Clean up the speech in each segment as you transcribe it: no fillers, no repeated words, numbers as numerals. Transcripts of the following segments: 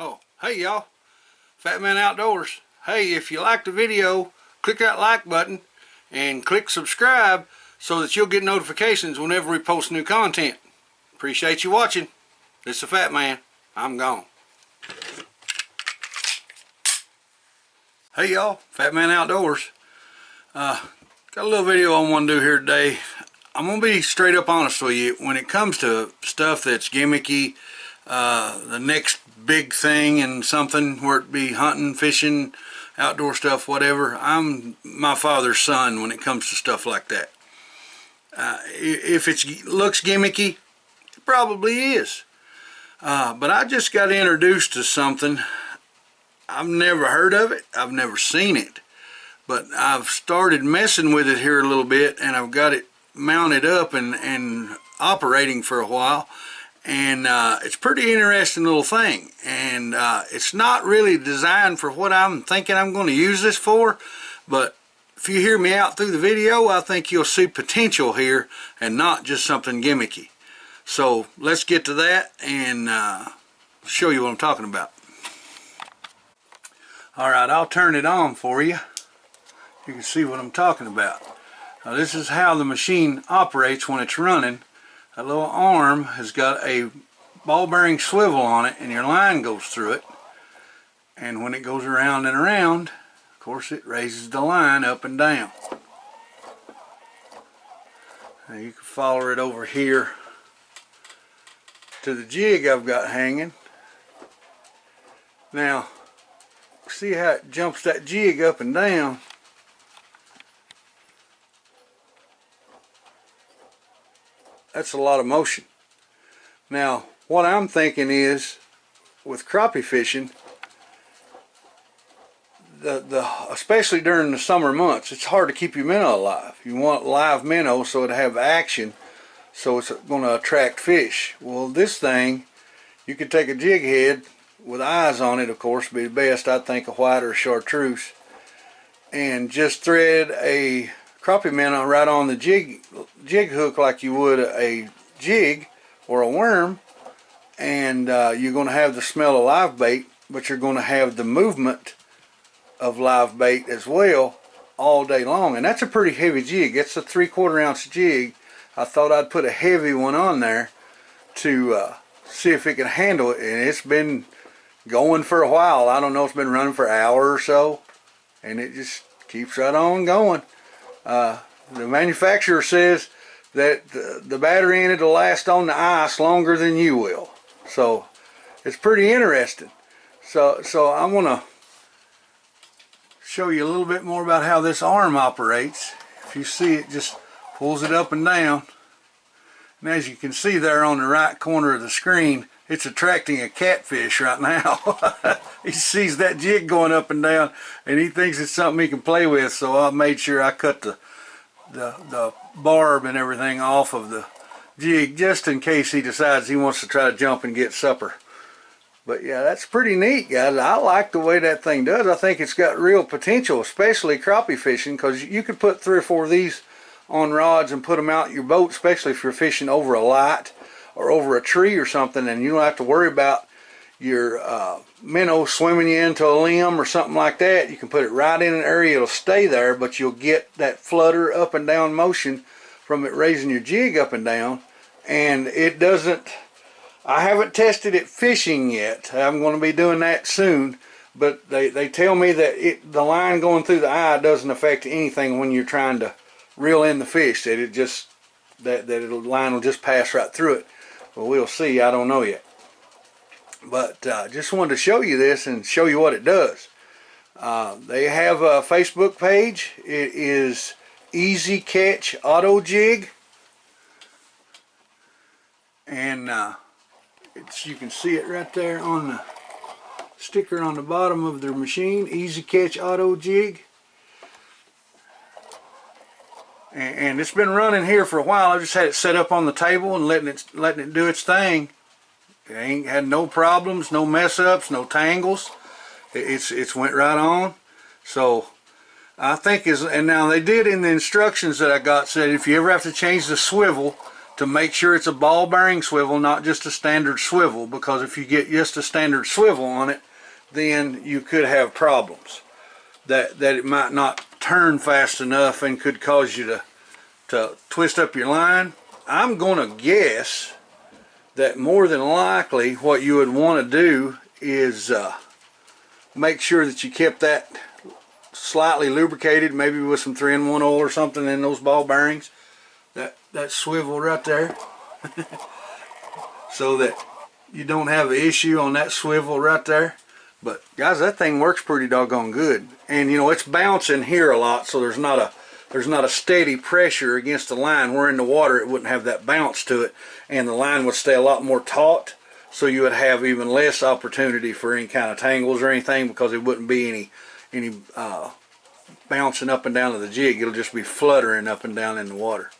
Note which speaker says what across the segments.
Speaker 1: Oh, hey y'all, Fat Man Outdoors. Hey, if you liked the video, click that like button and click subscribe so that you'll get notifications whenever we post new content. Appreciate you watching. This is the Fat Man. I'm gone. Hey y'all, Fat Man Outdoors. Got a little video I want to do here today. I'm going to be straight up honest with you. When it comes to stuff that's gimmicky, the next big thing and something, where it be hunting, fishing, outdoor stuff, whatever, I'm my father's son when it comes to stuff like that. If it looks gimmicky, it probably is. But I just got introduced to something. I've never heard of it. I've never seen it. But I've started messing with it here a little bit, and I've got it mounted up and operating for a while. And it's a pretty interesting little thing. And it's not really designed for what I'm thinking I'm going to use this for. But if you hear me out through the video, I think you'll see potential here and not just something gimmicky. So let's get to that and show you what I'm talking about. Alright, I'll turn it on for you. You can see what I'm talking about. Now this is how the machine operates when it's running. That little arm has got a ball bearing swivel on it, and your line goes through it. And when it goes around and around, of course it raises the line up and down. Now you can follow it over here to the jig I've got hanging. Now, see how it jumps that jig up and down? That's a lot of motion. Now, what I'm thinking is, with crappie fishing, especially during the summer months, it's hard to keep your minnow alive. You want live minnow so it'll have action, so it's going to attract fish. Well, this thing, you could take a jig head with eyes on it, of course, be the best, I think, a white or a chartreuse, and just thread a crappie minnow right on the jig hook like you would a jig or a worm, and you're going to have the smell of live bait, but you're going to have the movement of live bait as well all day long. And that's a pretty heavy jig. It's a 3/4 ounce jig. I thought I'd put a heavy one on there to see if it can handle it, and it's been going for a while. I don't know, it's been running for an hour or so, and it just keeps right on going. The manufacturer says that the battery in it will last on the ice longer than you will. So it's pretty interesting. So I'm going to show you a little bit more about how this arm operates. If you see, it just pulls it up and down. And as you can see there on the right corner of the screen, it's attracting a catfish right now. He sees that jig going up and down, and he thinks it's something he can play with. So I made sure I cut the barb and everything off of the jig, just in case he decides he wants to try to jump and get supper. But yeah, that's pretty neat, guys. I like the way that thing does. I think it's got real potential, especially crappie fishing, because you could put 3 or 4 of these on rods and put them out in your boat, especially if you're fishing over a light or over a tree or something, and you don't have to worry about your minnow swimming you into a limb or something like that. You can put it right in an area, it'll stay there, but you'll get that flutter up and down motion from it raising your jig up and down. And it doesn't, I haven't tested it fishing yet. I'm going to be doing that soon, but they tell me that the line going through the eye doesn't affect anything when you're trying to reel in the fish, that it just, that line will just pass right through it. Well, we'll see, I don't know yet. But just wanted to show you this and show you what it does. They have a Facebook page. It is Easy Catch Auto Jig. and you can see it right there on the sticker on the bottom of their machine, Easy Catch Auto Jig. And it's been running here for a while. I just had it set up on the table and letting it do its thing. It ain't had no problems, no mess ups, no tangles. It's went right on. So I think and now they did in the instructions that I got, said if you ever have to change the swivel, to make sure it's a ball bearing swivel, not just a standard swivel, because if you get just a standard swivel on it, then you could have problems. That it might not turn fast enough and could cause you to twist up your line. I'm going to guess that more than likely what you would want to do is make sure that you kept that slightly lubricated, maybe with some 3-in-1 oil or something in those ball bearings, that swivel right there, so that you don't have an issue on that swivel right there. But guys, that thing works pretty doggone good, and you know it's bouncing here a lot, so there's not a steady pressure against the line. Where in the water it wouldn't have that bounce to it, and the line would stay a lot more taut, so you would have even less opportunity for any kind of tangles or anything, because it wouldn't be any bouncing up and down to the jig. It'll just be fluttering up and down in the water.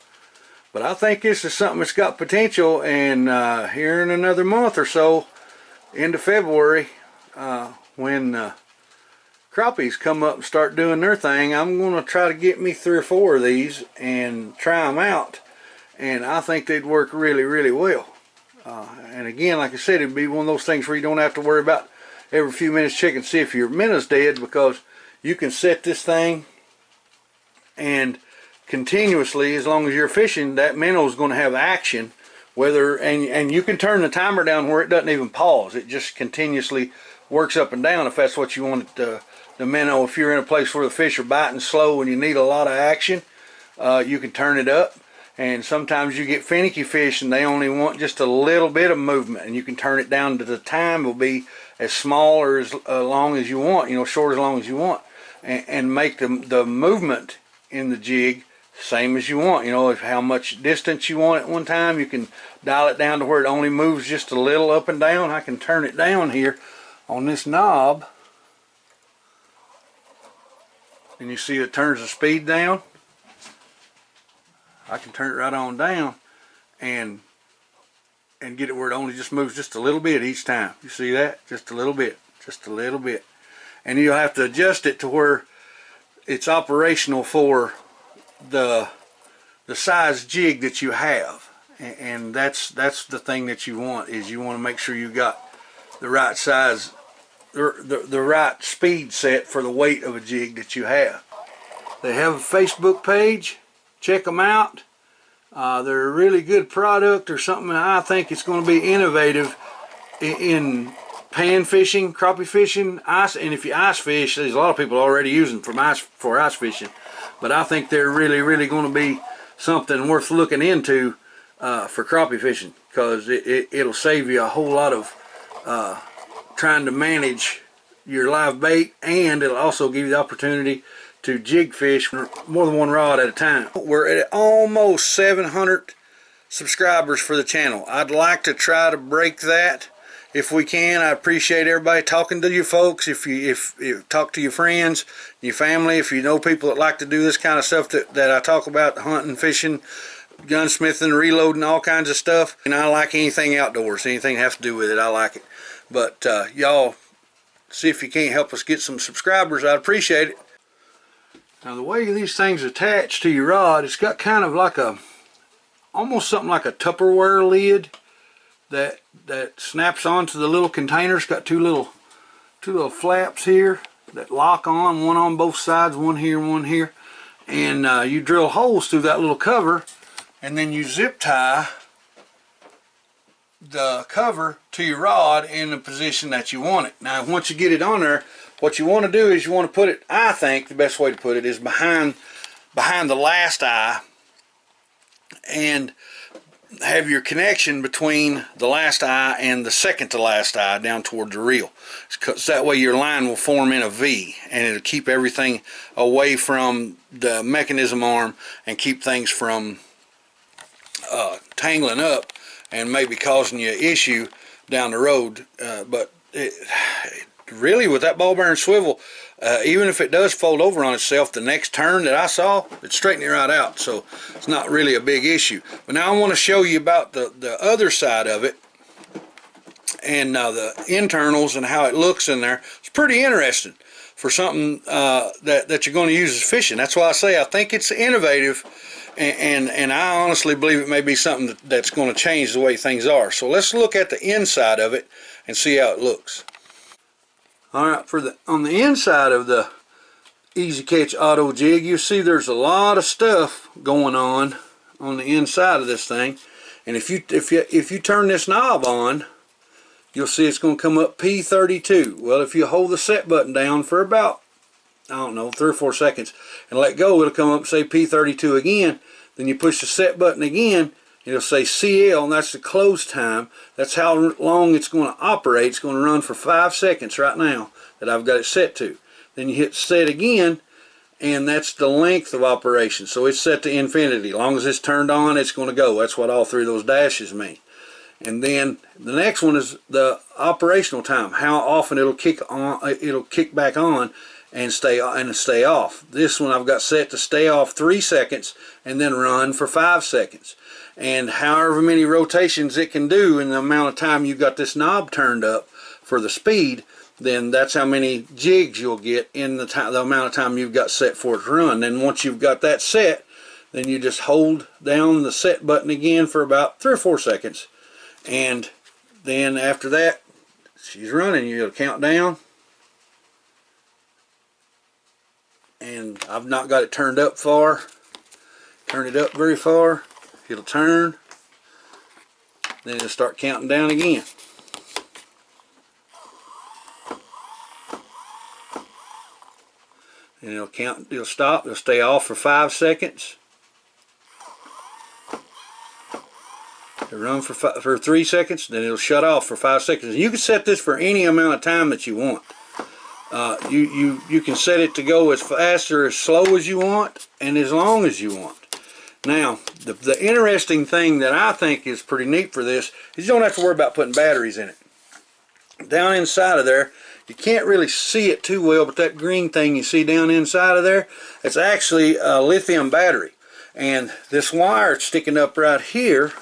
Speaker 1: But I think this is something that's got potential, and here in another month or so, into February, when crappies come up and start doing their thing, I'm going to try to get me 3 or 4 of these and try them out, and I think they'd work really, really well. And again, like I said, it'd be one of those things where you don't have to worry about every few minutes checking to see if your minnows dead, because you can set this thing and continuously, as long as you're fishing, that minnow is going to have action. And you can turn the timer down where it doesn't even pause. It just continuously works up and down if that's what you want it the minnow. If you're in a place where the fish are biting slow and you need a lot of action, you can turn it up. And sometimes you get finicky fish and they only want just a little bit of movement, and you can turn it down to the time will be as small or as long as you want, you know, short as long as you want, and make the movement in the jig same as you want. You know, if how much distance you want at one time, you can dial it down to where it only moves just a little up and down. I can turn it down here on this knob, and you see it turns the speed down. I can turn it right on down and get it where it only just moves just a little bit each time. You see that? Just a little bit, just a little bit. And you'll have to adjust it to where it's operational for the size jig that you have. And that's the thing that you want, is you want to make sure you got the right size, the right speed set for the weight of a jig that you have. They have a Facebook page. Check them out. They're a really good product, or something. I think it's going to be innovative in pan fishing, crappie fishing, ice. And if you ice fish, there's a lot of people already using for ice fishing. But I think they're really, really going to be something worth looking into for crappie fishing, because it'll save you a whole lot of trying to manage your live bait, and it'll also give you the opportunity to jig fish more than one rod at a time. We're at almost 700 subscribers for the channel. I'd like to try to break that if we can. I appreciate everybody talking to you folks. If you talk to your friends, your family, if you know people that like to do this kind of stuff that I talk about, hunting, fishing, gunsmithing, reloading, all kinds of stuff. And I like anything outdoors, anything that has to do with it, I like it. But y'all, see if you can't help us get some subscribers. I'd appreciate it. Now the way these things attach to your rod, it's got kind of like almost something like a Tupperware lid that snaps onto the little container. It's got two little flaps here that lock on, one on both sides, one here, one here. And you drill holes through that little cover, and then you zip tie the cover to your rod in the position that you want it. Now once you get it on there, what you want to do is you want to put it, I think the best way to put it is behind the last eye, and have your connection between the last eye and the second to last eye down toward the reel. So that way your line will form in a V, and it'll keep everything away from the mechanism arm and keep things from tangling up and maybe causing you an issue down the road. But really, with that ball bearing swivel, even if it does fold over on itself, the next turn that I saw, it straightened it right out. So it's not really a big issue. But now I want to show you about the other side of it, and the internals and how it looks in there. It's pretty interesting for something that you're going to use as fishing. That's why I say I think it's innovative, and I honestly believe it may be something that's going to change the way things are. So let's look at the inside of it and see how it looks. Alright, on the inside of the Easy Catch Auto Jig, you see there's a lot of stuff going on the inside of this thing. And if you turn this knob on, you'll see it's going to come up P32. Well, if you hold the set button down for about, I don't know, 3 or 4 seconds and let go, it'll come up and say P32 again. Then you push the set button again, it'll say CL, and that's the close time. That's how long it's going to operate. It's going to run for 5 seconds right now that I've got it set to. Then you hit set again, and that's the length of operation. So it's set to infinity. As long as it's turned on, it's going to go. That's what all 3 of those dashes mean. And then the next one is the operational time, how often it'll kick back on and stay off. This one I've got set to stay off 3 seconds and then run for 5 seconds. And however many rotations it can do in the amount of time you've got this knob turned up for the speed, then that's how many jigs you'll get in the amount of time you've got set for it to run. Then once you've got that set, then you just hold down the set button again for about 3 or 4 seconds. And then after that, she's running. You'll count down. And I've not got it turned up far. Turn it up very far. It'll turn. Then it'll start counting down again. And it'll stop. It'll stay off for 5 seconds. It'll run for 3 seconds, then it'll shut off for 5 seconds. You can set this for any amount of time that you want. You can set it to go as fast or as slow as you want, and as long as you want. Now, the interesting thing that I think is pretty neat for this is you don't have to worry about putting batteries in it. Down inside of there, you can't really see it too well, but that green thing you see down inside of there, it's actually a lithium battery. And this wire sticking up right here,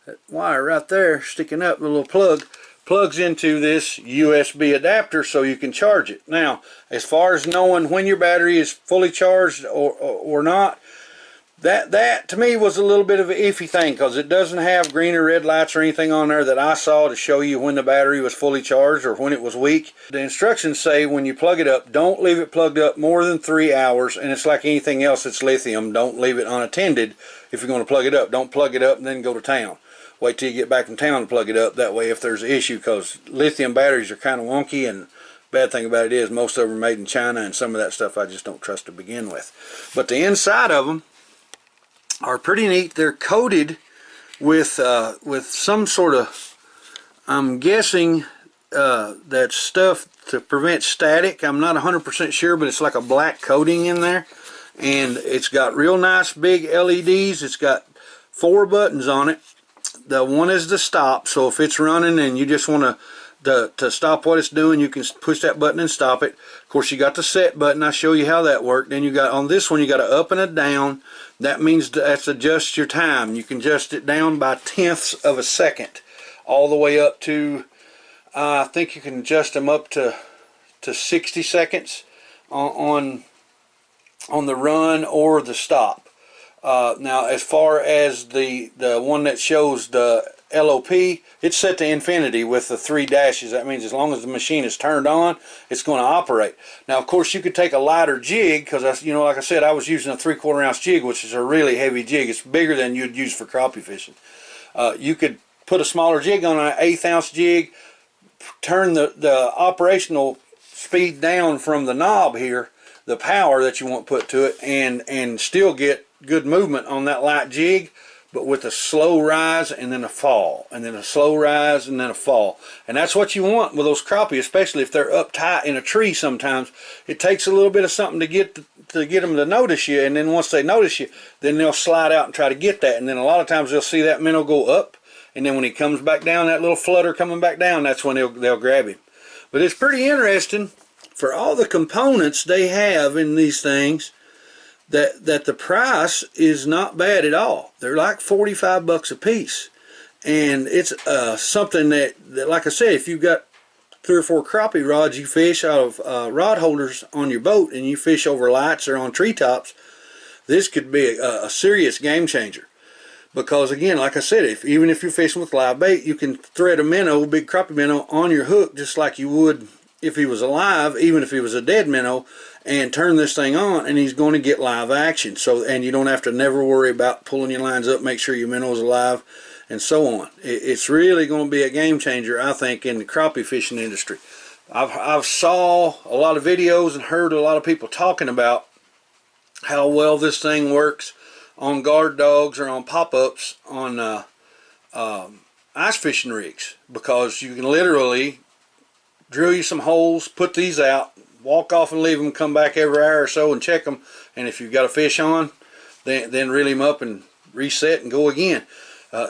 Speaker 1: that wire right there sticking up, the little plug, plugs into this USB adapter so you can charge it. Now, as far as knowing when your battery is fully charged or not, that to me was a little bit of an iffy thing, because it doesn't have green or red lights or anything on there that I saw to show you when the battery was fully charged or when it was weak. The instructions say when you plug it up, don't leave it plugged up more than 3 hours, and it's like anything else that's lithium, don't leave it unattended if you're going to plug it up. Don't plug it up and then go to town. Wait till you get back from town to plug it up. That way, if there's an issue, because lithium batteries are kind of wonky, and bad thing about it is most of them are made in China, and some of that stuff I just don't trust to begin with. But the inside of them are pretty neat. They're coated with some sort of, I'm guessing that stuff to prevent static. I'm not 100% sure, but it's like a black coating in there, and it's got real nice big LEDs. It's got 4 buttons on it. The one is the stop, so if it's running and you just want to stop what it's doing, you can push that button and stop it. Of course, you got the set button. I'll show you how that worked. Then you got, on this one, you got a up and a down. That means that's adjust your time. You can adjust it down by tenths of a second, all the way up to, I think you can adjust them up to 60 seconds on the run or the stop. Now, as far as the one that shows the LOP, it's set to infinity with the 3 dashes. That means as long as the machine is turned on, it's going to operate. Now, of course, you could take a lighter jig, because like I said, I was using a 3/4 ounce jig, which is a really heavy jig. It's bigger than you'd use for crappie fishing. You could put a smaller jig on an 1/8 ounce jig, turn the operational speed down from the knob here, the power that you want put to it, and still get good movement on that light jig. but with a slow rise and then a fall, and then a slow rise and then a fall. And that's what you want with those crappie, especially if they're up tight in a tree. Sometimes it takes a little bit of something to get them to notice you, and then once they notice you, then they'll slide out and try to get that. And then a lot of times they'll see that minnow go up, and then when he comes back down, that little flutter coming back down, that's when they'll grab him. But it's pretty interesting for all the components they have in these things, that the price is not bad at all. They're like 45 bucks a piece. And it's something that, like I said, if you've got 3 or 4 crappie rods you fish out of rod holders on your boat, and you fish over lights or on treetops, this could be a serious game changer. Because again, like I said, even if you're fishing with live bait, you can thread a minnow, a big crappie minnow, on your hook just like you would if he was alive, even if he was a dead minnow, and turn this thing on, and he's going to get live action. So, and you don't have to never worry about pulling your lines up, make sure your minnow's alive, and so on. It's really going to be a game changer, I think, in the crappie fishing industry. I've saw a lot of videos and heard a lot of people talking about how well this thing works on guard dogs or on pop-ups on ice fishing rigs, because you can literally drill you some holes, put these out, walk off and leave them, come back every hour or so and check them, and if you've got a fish on, then reel him up and reset and go again.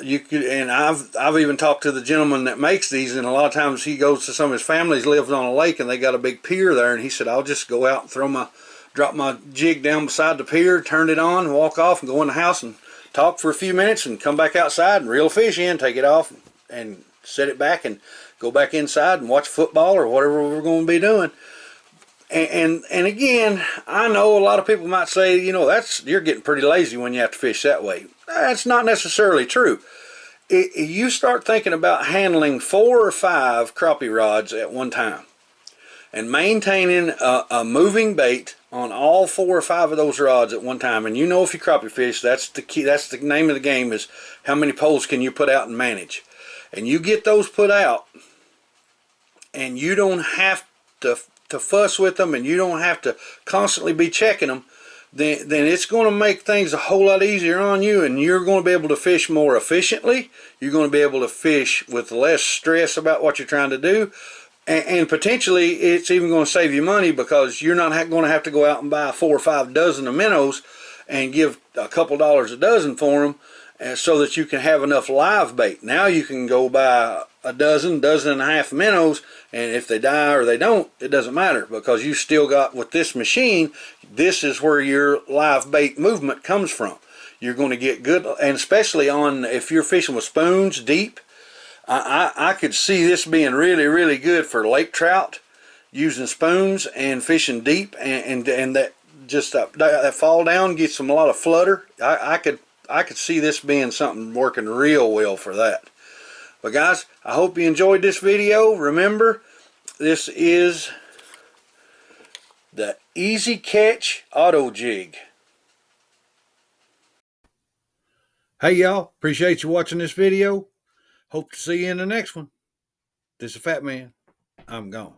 Speaker 1: You could, and I've even talked to the gentleman that makes these, and a lot of times he goes to some of his families, lives on a lake, and they got a big pier there, and he said, I'll just go out and drop my jig down beside the pier, turn it on, walk off, and go in the house and talk for a few minutes, and come back outside and reel a fish in, take it off, and set it back, and go back inside and watch football or whatever we're going to be doing. And again, I know a lot of people might say, you know, you're getting pretty lazy when you have to fish that way. That's not necessarily true. You start thinking about handling 4 or 5 crappie rods at one time, and maintaining a moving bait on all 4 or 5 of those rods at one time. And you know, if you crappie fish, that's the key. That's the name of the game, is how many poles can you put out and manage. And you get those put out, and you don't have to fuss with them, and you don't have to constantly be checking them, then it's going to make things a whole lot easier on you, and you're going to be able to fish more efficiently. You're going to be able to fish with less stress about what you're trying to do, and potentially it's even going to save you money, because you're not going to have to go out and buy 4 or 5 dozen of minnows and give a couple dollars a dozen for them, so that you can have enough live bait. Now you can go buy a dozen and a half minnows, and if they die or they don't, it doesn't matter, because you still got, with this machine, this is where your live bait movement comes from. You're going to get good, and especially if you're fishing with spoons deep, I could see this being really, really good for lake trout, using spoons and fishing deep, and that just that fall down gets them a lot of flutter. I could see this being something working real well for that. But guys, I hope you enjoyed this video. Remember, this is the Easy Catch Auto Jig. Hey y'all, appreciate you watching this video. Hope to see you in the next one. This is Fat Man. I'm gone.